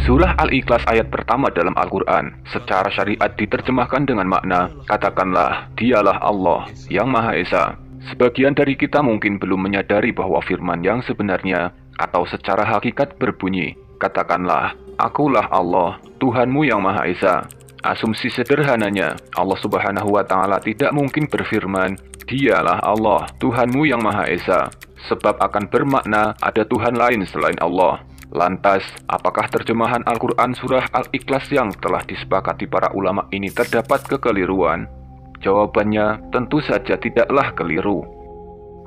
Surah Al-Ikhlas ayat pertama dalam Al-Quran secara syariat diterjemahkan dengan makna, katakanlah, dialah Allah yang Maha Esa. Sebagian dari kita mungkin belum menyadari bahwa firman yang sebenarnya atau secara hakikat berbunyi, katakanlah, akulah Allah, Tuhanmu yang Maha Esa. Asumsi sederhananya, Allah Subhanahu wa Ta'ala tidak mungkin berfirman, dialah Allah, Tuhanmu yang Maha Esa, sebab akan bermakna ada Tuhan lain selain Allah. Lantas, apakah terjemahan Al-Quran Surah Al-Ikhlas yang telah disepakati para ulama ini terdapat kekeliruan? Jawabannya tentu saja tidaklah keliru.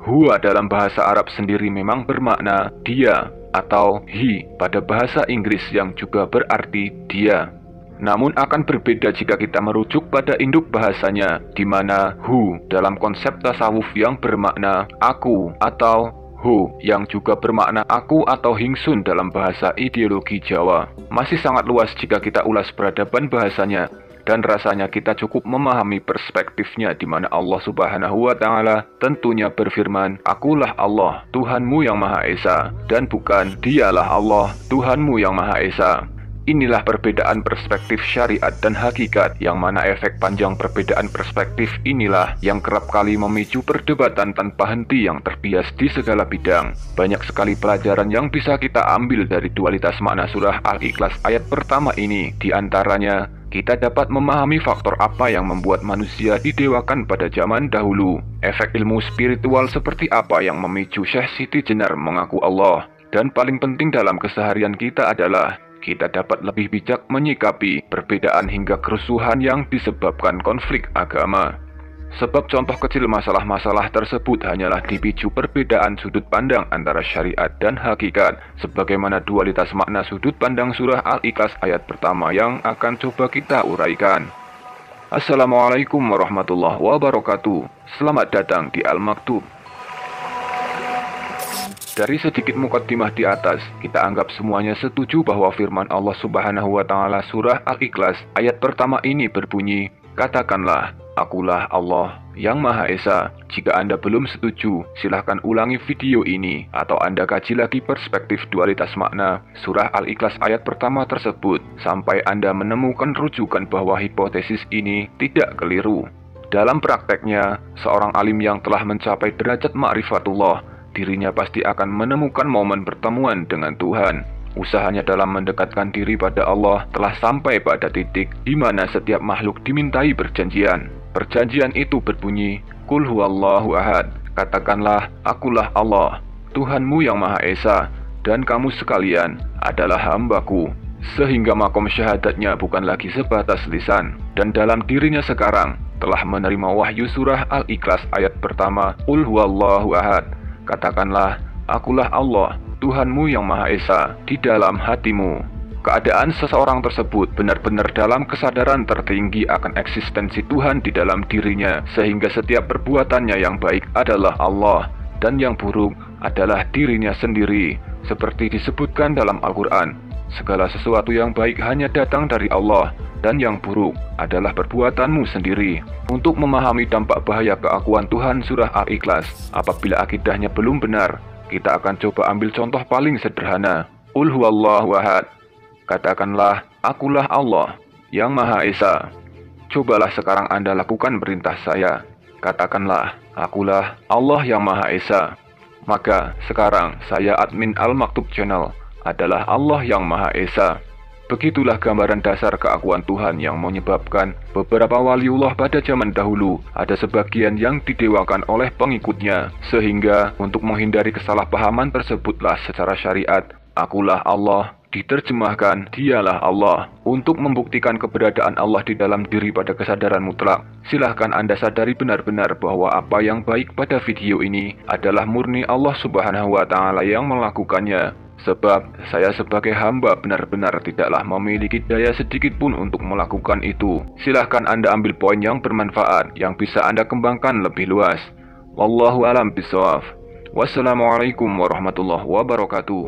Huwa dalam bahasa Arab sendiri memang bermakna dia atau he pada bahasa Inggris yang juga berarti dia. Namun akan berbeda jika kita merujuk pada induk bahasanya, di mana hu dalam konsep tasawuf yang bermakna aku atau hu yang juga bermakna aku atau hingsun dalam bahasa ideologi Jawa. Masih sangat luas jika kita ulas peradaban bahasanya, dan rasanya kita cukup memahami perspektifnya di mana Allah Subhanahu wa Ta'ala tentunya berfirman, akulah Allah, Tuhanmu yang Maha Esa, dan bukan dialah Allah, Tuhanmu yang Maha Esa. Inilah perbedaan perspektif syariat dan hakikat, yang mana efek panjang perbedaan perspektif inilah yang kerap kali memicu perdebatan tanpa henti yang terbias di segala bidang. Banyak sekali pelajaran yang bisa kita ambil dari dualitas makna surah Al-Ikhlas ayat pertama ini. Di antaranya, kita dapat memahami faktor apa yang membuat manusia didewakan pada zaman dahulu. Efek ilmu spiritual seperti apa yang memicu Syekh Siti Jenar mengaku Allah. Dan paling penting dalam keseharian kita adalah kita dapat lebih bijak menyikapi perbedaan hingga kerusuhan yang disebabkan konflik agama. Sebab contoh kecil masalah-masalah tersebut hanyalah dipicu perbedaan sudut pandang antara syariat dan hakikat, sebagaimana dualitas makna sudut pandang surah Al-Ikhlas ayat pertama yang akan coba kita uraikan. Assalamualaikum warahmatullahi wabarakatuh. Selamat datang di Al-Maktub. Dari sedikit mukaddimah di atas, kita anggap semuanya setuju bahwa firman Allah Subhanahu wa Ta'ala surah Al-Ikhlas ayat pertama ini berbunyi, katakanlah, akulah Allah yang Maha Esa. Jika Anda belum setuju, silahkan ulangi video ini atau Anda kaji lagi perspektif dualitas makna surah Al-Ikhlas ayat pertama tersebut sampai Anda menemukan rujukan bahwa hipotesis ini tidak keliru. Dalam prakteknya, seorang alim yang telah mencapai derajat ma'rifatullah, dirinya pasti akan menemukan momen pertemuan dengan Tuhan. Usahanya dalam mendekatkan diri pada Allah telah sampai pada titik di mana setiap makhluk dimintai perjanjian. Perjanjian itu berbunyi, Qul huwallahu ahad, katakanlah, akulah Allah, Tuhanmu yang Maha Esa, dan kamu sekalian adalah hambaku. Sehingga makom syahadatnya bukan lagi sebatas lisan, dan dalam dirinya sekarang telah menerima wahyu surah Al-Ikhlas ayat pertama, Qul huwallahu ahad, katakanlah, akulah Allah, Tuhanmu yang Maha Esa, di dalam hatimu. Keadaan seseorang tersebut benar-benar dalam kesadaran tertinggi akan eksistensi Tuhan di dalam dirinya, sehingga setiap perbuatannya yang baik adalah Allah, dan yang buruk adalah dirinya sendiri. Seperti disebutkan dalam Al-Quran, segala sesuatu yang baik hanya datang dari Allah, dan yang buruk adalah perbuatanmu sendiri. Untuk memahami dampak bahaya keakuan Tuhan surah Al-Ikhlas, apabila akidahnya belum benar, kita akan coba ambil contoh paling sederhana. Qul huwallahu ahad, katakanlah, akulah Allah yang Maha Esa. Cobalah sekarang Anda lakukan perintah saya. Katakanlah, akulah Allah yang Maha Esa. Maka sekarang saya admin Al-Maktub Channel adalah Allah yang Maha Esa. Begitulah gambaran dasar keakuan Tuhan yang menyebabkan beberapa waliullah pada zaman dahulu ada sebagian yang didewakan oleh pengikutnya. Sehingga untuk menghindari kesalahpahaman tersebutlah secara syariat, akulah Allah diterjemahkan dialah Allah. Untuk membuktikan keberadaan Allah di dalam diri pada kesadaran mutlak, silahkan Anda sadari benar-benar bahwa apa yang baik pada video ini adalah murni Allah Subhanahu wa Ta'ala yang melakukannya. Sebab saya sebagai hamba benar-benar tidaklah memiliki daya sedikit pun untuk melakukan itu. Silahkan Anda ambil poin yang bermanfaat yang bisa Anda kembangkan lebih luas. Wallahu a'lam bishawab. Wassalamualaikum warahmatullahi wabarakatuh.